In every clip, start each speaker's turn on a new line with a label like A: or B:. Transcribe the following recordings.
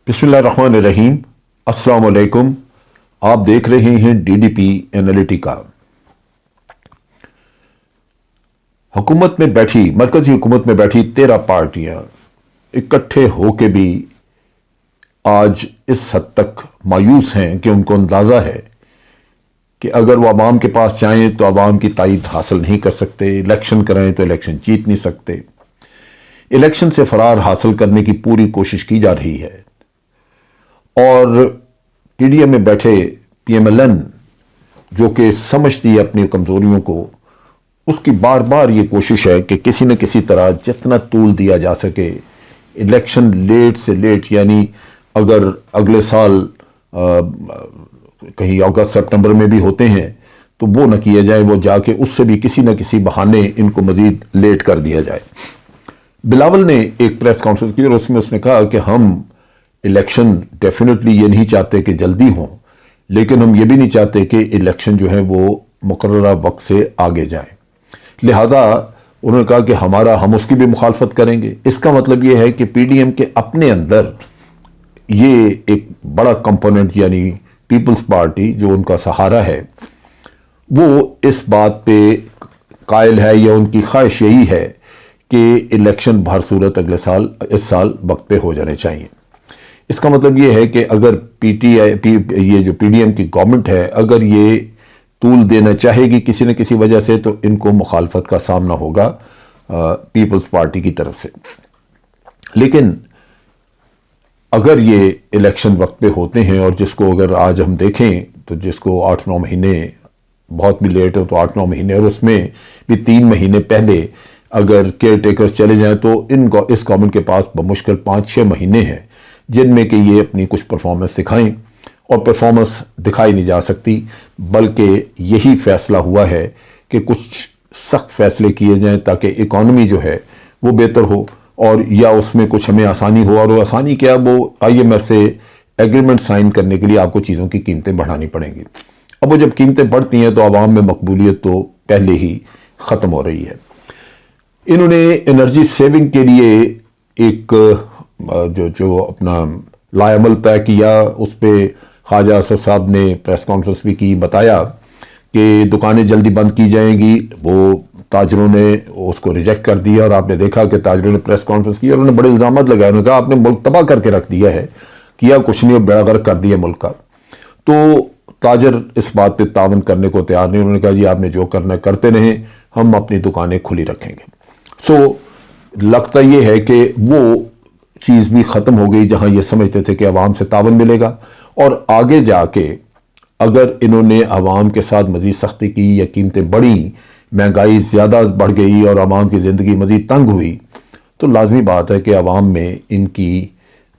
A: बिस्मिल्लाहिर्रहमानिर्रहीम। अस्सलाम वालेकुम। आप देख रहे हैं डीडीपी एनालिटिका। हुकूमत में बैठी मरकजी हुकूमत में बैठी 13 पार्टियां इकट्ठे होके भी आज इस हद तक मायूस हैं कि उनको अंदाजा है कि अगर वो अवाम के पास जाएं तो अवाम की तायद हासिल नहीं कर सकते, इलेक्शन कराएं तो इलेक्शन जीत नहीं सकते। इलेक्शन से फरार हासिल करने की पूरी कोशिश की जा रही है और पीडीएम में बैठे पीएमएलएन जो कि समझती है अपनी कमजोरियों को, उसकी बार बार ये कोशिश है कि किसी न किसी तरह जितना तूल दिया जा सके इलेक्शन लेट से लेट, यानी अगर अगले साल कहीं अगस्त सितंबर में भी होते हैं तो वो न किया जाए, वो जाके उससे भी किसी न किसी बहाने इनको मजीद लेट कर दिया जाए। बिलावल ने एक प्रेस कॉन्फ्रेंस की और उसमें उसने कहा कि हम इलेक्शन डेफिनेटली ये नहीं चाहते कि जल्दी हों, लेकिन हम ये भी नहीं चाहते कि इलेक्शन जो है वो मुकर्ररा वक्त से आगे जाए। लिहाजा उन्होंने कहा कि हम उसकी भी मुखालफत करेंगे। इसका मतलब ये है कि पीडीएम के अपने अंदर ये एक बड़ा कंपोनेंट यानी पीपल्स पार्टी जो उनका सहारा है वो इस बात पे कायल है या उनकी ख्वाहिश यही है कि इलेक्शन भर सूरत अगले साल इस साल वक्त पे हो जाने चाहिए। इसका मतलब ये है कि अगर ये जो पीडीएम की गवर्नमेंट है अगर ये तूल देना चाहेगी किसी न किसी वजह से तो इनको मुखालफत का सामना होगा पीपल्स पार्टी की तरफ से। लेकिन अगर ये इलेक्शन वक्त पे होते हैं और जिसको अगर आज हम देखें तो जिसको 8-9 महीने, बहुत भी लेट हो तो 8-9 महीने, और उसमें भी 3 महीने पहले अगर केयर टेकर्स चले जाएं तो इस गवर्नमेंट के पास बमुश्किल 5-6 महीने हैं जिनमें कि ये अपनी कुछ परफॉर्मेंस दिखाएं, और परफॉर्मेंस दिखाई नहीं जा सकती, बल्कि यही फैसला हुआ है कि कुछ सख्त फैसले किए जाएं ताकि इकॉनमी जो है वो बेहतर हो और या उसमें कुछ हमें आसानी हो। और वो आसानी क्या, वो IMF से एग्रीमेंट साइन करने के लिए आपको चीज़ों की कीमतें बढ़ानी पड़ेंगी। अब वो जब कीमतें बढ़ती हैं तो आवाम में मकबूलियत तो पहले ही ख़त्म हो रही है। इन्होंने एनर्जी सेविंग के लिए एक जो अपना लाएमल तय किया, उस पर ख्वाजा असफ साहब ने प्रेस कॉन्फ्रेंस भी की, बताया कि दुकानें जल्दी बंद की जाएंगी। वो ताजरों ने उसको रिजेक्ट कर दिया और आपने देखा कि ताजरों ने प्रेस कॉन्फ्रेंस की और उन्होंने बड़े इल्जाम लगाए। उन्होंने कहा आपने मुल्क तबाह करके रख दिया है, किया कुछ नहीं, बेड़ा गर्क कर दिया मुल्क का। तो ताजर इस बात पे तावन करने को तैयार नहीं। उन्होंने कहा जी आपने जो करना है करते रहें, हम अपनी दुकानें खुली रखेंगे। सो लगता ये है कि वो चीज़ भी ख़त्म हो गई जहां ये समझते थे कि अवाम से तावन मिलेगा, और आगे जाके अगर इन्होंने अवाम के साथ मज़ीद सख्ती की या कीमतें बढ़ी, महंगाई ज़्यादा बढ़ गई और अवाम की ज़िंदगी मज़ीद तंग हुई, तो लाजमी बात है कि अवाम में इनकी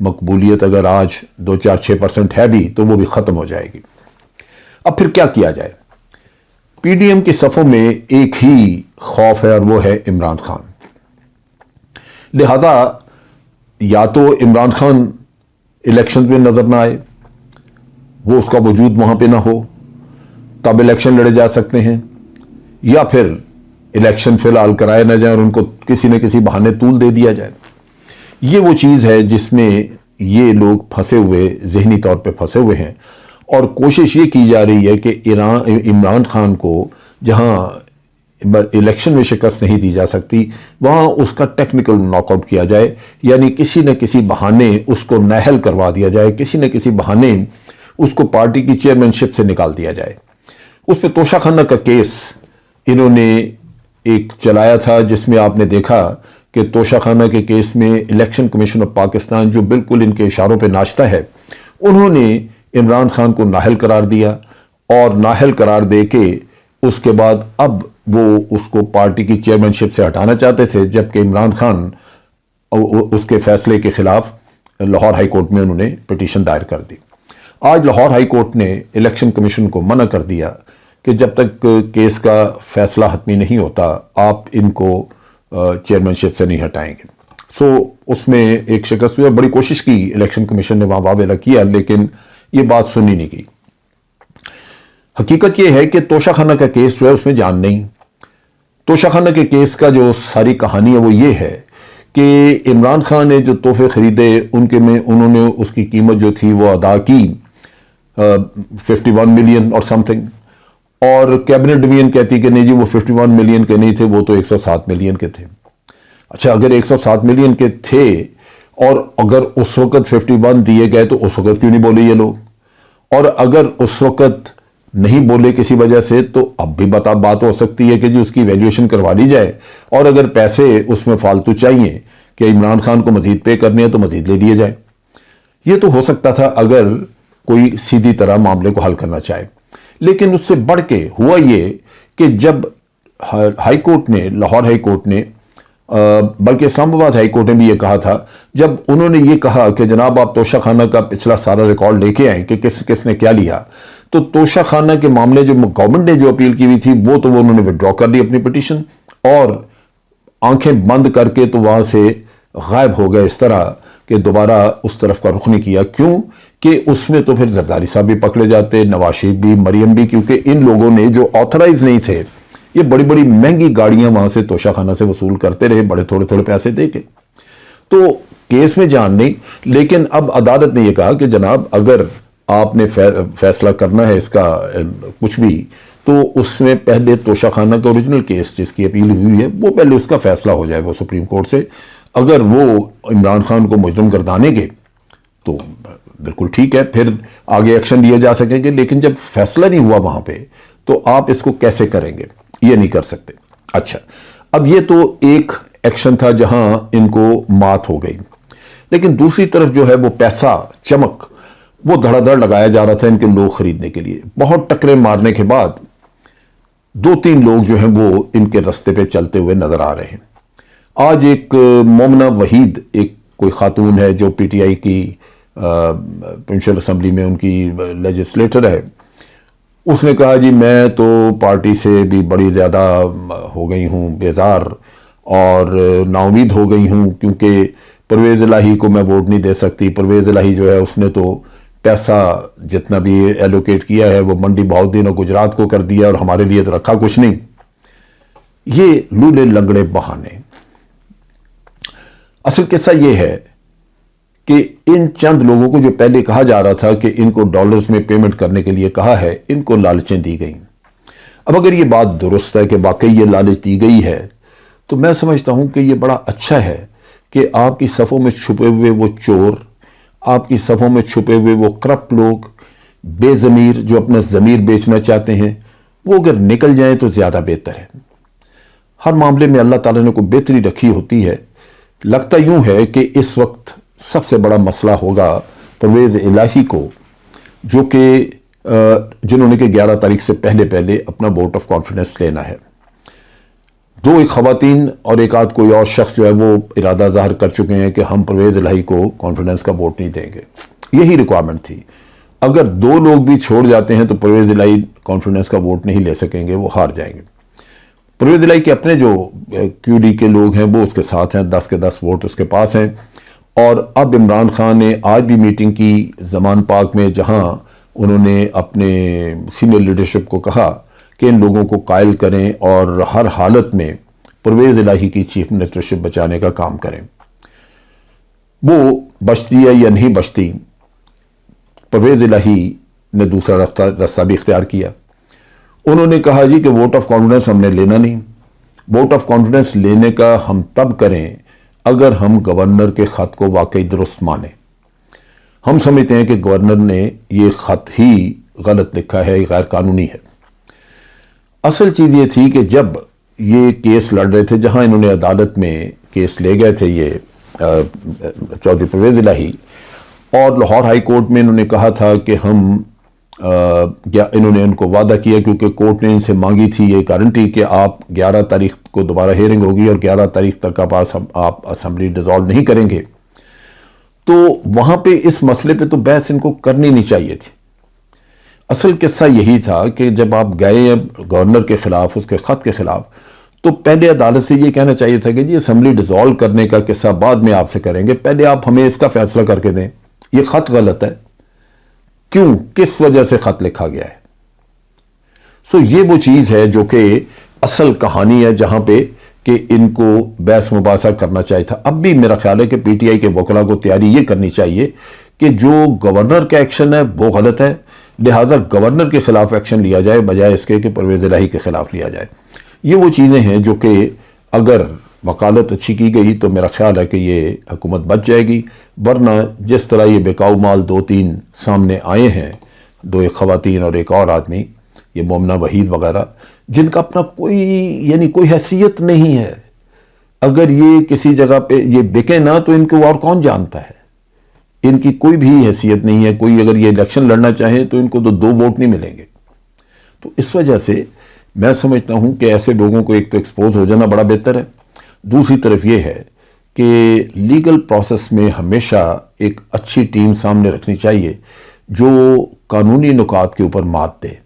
A: मकबूलियत अगर आज 2-4-6% है भी तो वो भी ख़त्म हो जाएगी। अब फिर क्या किया जाए? पीडीएम की सफ़ों में एक ही खौफ है और वो है इमरान खान। लिहाजा या तो इमरान खान इलेक्शन में नजर ना आए, वो उसका वजूद वहां पे ना हो, तब इलेक्शन लड़े जा सकते हैं, या फिर इलेक्शन फिलहाल कराए ना जाए और उनको किसी न किसी बहाने तूल दे दिया जाए। ये वो चीज़ है जिसमें ये लोग फंसे हुए, जहनी तौर पे फंसे हुए हैं, और कोशिश ये की जा रही है कि इमरान खान को जहां इलेक्शन में शिकस्त नहीं दी जा सकती वहां उसका टेक्निकल नॉकआउट किया जाए, यानी किसी न किसी बहाने उसको नाअहल करवा दिया जाए, किसी न किसी बहाने उसको पार्टी की चेयरमैनशिप से निकाल दिया जाए। उस पर तोशाखाना का केस इन्होंने एक चलाया था जिसमें आपने देखा कि तोशाखाना के केस में इलेक्शन कमीशन ऑफ पाकिस्तान जो बिल्कुल इनके इशारों पर नाचता है, उन्होंने इमरान खान को नाअहल करार दिया, और नाअहल करार दे के उसके बाद अब वो उसको पार्टी की चेयरमैनशिप से हटाना चाहते थे, जबकि इमरान खान उसके फैसले के खिलाफ लाहौर हाई कोर्ट में उन्होंने पिटीशन दायर कर दी। आज लाहौर हाई कोर्ट ने इलेक्शन कमीशन को मना कर दिया कि जब तक केस का फैसला हतमी नहीं होता आप इनको चेयरमैनशिप से नहीं हटाएंगे। सो उसमें एक शिकस्त हुई, बड़ी कोशिश की इलेक्शन कमीशन ने वहां वावेला किया, लेकिन ये बात सुनी नहीं गई। हकीकत यह है कि तोशाखाना का केस जो है उसमें जान नहीं। तोशाखाना के केस का जो सारी कहानी है वो ये है कि इमरान खान ने जो तोहफे खरीदे उनके में उन्होंने उसकी कीमत जो थी वो अदा की 51 मिलियन और समथिंग, और कैबिनेट डिवीजन कहती कि नहीं जी वो 51 मिलियन के नहीं थे, वो तो 107 मिलियन के थे। अच्छा, अगर 107 मिलियन के थे और अगर उस वक्त 51 दिए गए तो उस वक्त क्यों नहीं बोले ये लोग? और अगर उस वक्त नहीं बोले किसी वजह से, तो अब भी बात हो सकती है कि जी उसकी वैल्यूएशन करवा ली जाए, और अगर पैसे उसमें फालतू चाहिए कि इमरान खान को मजीद पे करने हैं तो मजीद ले लिए जाए। ये तो हो सकता था अगर कोई सीधी तरह मामले को हल करना चाहे। लेकिन उससे बढ़ के हुआ ये कि जब हाई कोर्ट ने, लाहौर हाई कोर्ट ने, बल्कि इस्लामाबाद हाई कोर्ट ने भी ये कहा था, जब उन्होंने ये कहा कि जनाब आप तोशा खाना का पिछला सारा रिकॉर्ड लेके आए कि किसने क्या लिया, तो तोशा खाना के मामले जो गवर्नमेंट ने जो अपील की हुई थी वो तो वो उन्होंने विड्रॉ कर दी अपनी पिटीशन, और आंखें बंद करके तो वहां से गायब हो गए, इस तरह कि दोबारा उस तरफ का रुख नहीं किया। क्यों कि उसमें तो फिर जरदारी साहब भी पकड़े जाते, नवाज शरीफ भी, मरियम भी, क्योंकि इन लोगों ने जो ऑथराइज नहीं थे, ये बड़ी बड़ी महंगी गाड़ियां वहां से तोशा खाना से वसूल करते रहे, बड़े थोड़े थोड़े पैसे देके। तो केस में जान नहीं, लेकिन अब अदालत ने यह कहा कि जनाब अगर आपने फैसला करना है इसका कुछ भी, तो उसमें पहले तोशा खाना का ओरिजिनल केस जिसकी अपील हुई है वो पहले उसका फैसला हो जाए वो सुप्रीम कोर्ट से। अगर वो इमरान खान को मुजरिम गर्दानेंगे तो बिल्कुल ठीक है, फिर आगे एक्शन लिए जा सकेंगे। लेकिन जब फैसला नहीं हुआ वहां पे, तो आप इसको कैसे करेंगे? ये नहीं कर सकते। अच्छा, अब ये तो एक एक्शन था जहां इनको मात हो गई, लेकिन दूसरी तरफ जो है वो पैसा, चमक, वो धड़ाधड़ लगाया जा रहा था इनके लोग खरीदने के लिए। बहुत टक्करें मारने के बाद 2-3 लोग जो हैं वो इनके रास्ते पे चलते हुए नजर आ रहे हैं। आज एक मोमना वहीद, एक कोई खातून है जो पीटीआई की प्रोविंशियल असेंबली में उनकी लेजिस्लेटर है, उसने कहा जी मैं तो पार्टी से भी बड़ी ज़्यादा हो गई हूँ बेजार और नाउमीद हो गई हूँ, क्योंकि परवेज़ इलाही को मैं वोट नहीं दे सकती। परवेज़ इलाही जो है उसने तो पैसा जितना भी एलोकेट किया है वो मंडी बहाउद्दीन और गुजरात को कर दिया और हमारे लिए तो रखा कुछ नहीं। ये लूले लंगड़े बहाने। असल किस्सा ये है कि इन चंद लोगों को जो पहले कहा जा रहा था कि इनको डॉलर्स में पेमेंट करने के लिए कहा है, इनको लालचें दी गई। अब अगर ये बात दुरुस्त है कि वाकई ये लालच दी गई है, तो मैं समझता हूं कि ये बड़ा अच्छा है कि आपकी सफ़ों में छुपे हुए वो चोर, आपकी सफ़ों में छुपे हुए वो करप्ट लोग, बेज़मीर जो अपना ज़मीर बेचना चाहते हैं, वो अगर निकल जाएं तो ज़्यादा बेहतर है। हर मामले में अल्लाह ताला ने कोई बेहतरी रखी होती है। लगता यूं है कि इस वक्त सबसे बड़ा मसला होगा परवेज़ इलाही को, जो कि जिन्होंने कि 11 तारीख से पहले अपना वोट ऑफ कॉन्फिडेंस लेना है। एक खवातीन और एक आध कोई और शख्स जो है वो इरादा ज़ाहिर कर चुके हैं कि हम परवेज़ इलाही को कॉन्फिडेंस का वोट नहीं देंगे। यही रिक्वायरमेंट थी। अगर 2 लोग भी छोड़ जाते हैं तो परवेज़ इलाही कॉन्फिडेंस का वोट नहीं ले सकेंगे, वो हार जाएंगे। परवेज़ इलाही के अपने जो क्यूडी के लोग हैं वो उसके साथ हैं, 10 के 10 वोट उसके पास हैं। और अब इमरान खान ने आज भी मीटिंग की ज़मान पार्क में, जहां उन्होंने अपने सीनियर लीडरशिप को कहा कि इन लोगों को कायल करें और हर हालत में परवेज़ इलाही की चीफ मिनिस्टरशिप बचाने का काम करें। वो बचती है या नहीं बचती, परवेज़ इलाही ने दूसरा रास्ता भी इख्तियार किया। उन्होंने कहा जी कि वोट ऑफ कॉन्फिडेंस हमने लेना नहीं। वोट ऑफ कॉन्फिडेंस लेने का हम तब करें अगर हम गवर्नर के ख़त को वाकई दुरुस्त माने। हम समझते हैं कि गवर्नर ने ये ख़त ही गलत लिखा है, गैर कानूनी है। असल चीज़ ये थी कि जब ये केस लड़ रहे थे, जहां इन्होंने अदालत में केस ले गए थे ये चौधरी परवेज़ इलाही, और लाहौर हाई कोर्ट में इन्होंने कहा था कि हम इन्होंने इनको वादा किया, क्योंकि कोर्ट ने इनसे मांगी थी ये गारंटी कि आप 11 तारीख को दोबारा हियरिंग होगी और 11 तारीख तक आप असेंबली डिसॉल्व नहीं करेंगे, तो वहां पे इस मसले पे तो बहस इनको करनी नहीं चाहिए थी। असल किस्सा यही था कि जब आप गए गवर्नर के खिलाफ, उसके खत के खिलाफ, तो पहले अदालत से ये कहना चाहिए था कि जी असेंबली डिसॉल्व करने का किस्सा बाद में आपसे करेंगे, पहले आप हमें इसका फैसला करके दें। ये खत गलत है, क्यों, किस वजह से खत लिखा गया है। सो ये वो चीज है जो कि असल कहानी है, जहां पे कि इनको बहस मुबासा करना चाहिए था। अब भी मेरा ख्याल है कि पीटीआई के वकला को तैयारी ये करनी चाहिए कि जो गवर्नर का एक्शन है वो गलत है, लिहाजा गवर्नर के खिलाफ एक्शन लिया जाए बजाय इसके कि परवेज़ इलाही के खिलाफ लिया जाए। ये वो चीज़ें हैं जो कि अगर वकालत अच्छी की गई तो मेरा ख्याल है कि ये हुकूमत बच जाएगी, वरना जिस तरह ये बेकाऊ माल 2-3 सामने आए हैं, 2 एक खवातीन और एक और आदमी, ये मोमना वहीद वगैरह, जिनका अपना कोई हैसियत नहीं है। अगर ये किसी जगह पे ये बिके ना तो इनको और कौन जानता है, इनकी कोई भी हैसियत नहीं है। कोई अगर ये इलेक्शन लड़ना चाहे तो इनको तो 2 वोट नहीं मिलेंगे। तो इस वजह से मैं समझता हूं कि ऐसे लोगों को एक तो एक्सपोज हो जाना बड़ा बेहतर है, दूसरी तरफ ये है कि लीगल प्रोसेस में हमेशा एक अच्छी टीम सामने रखनी चाहिए जो कानूनी नुकात के ऊपर मात दे,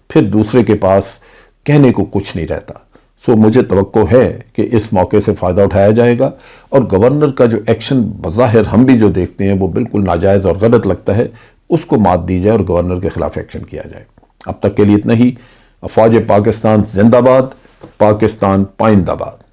A: फिर दूसरे के पास कहने को कुछ नहीं रहता। सो मुझे तवक्को है कि इस मौके से फ़ायदा उठाया जाएगा और गवर्नर का जो एक्शन बज़ाहिर हम भी जो देखते हैं वो बिल्कुल नाजायज़ और गलत लगता है, उसको मात दी जाए और गवर्नर के खिलाफ एक्शन किया जाए। अब तक के लिए इतना ही। अफवाज पाकिस्तान जिंदाबाद, पाकिस्तान पाइंदाबाद।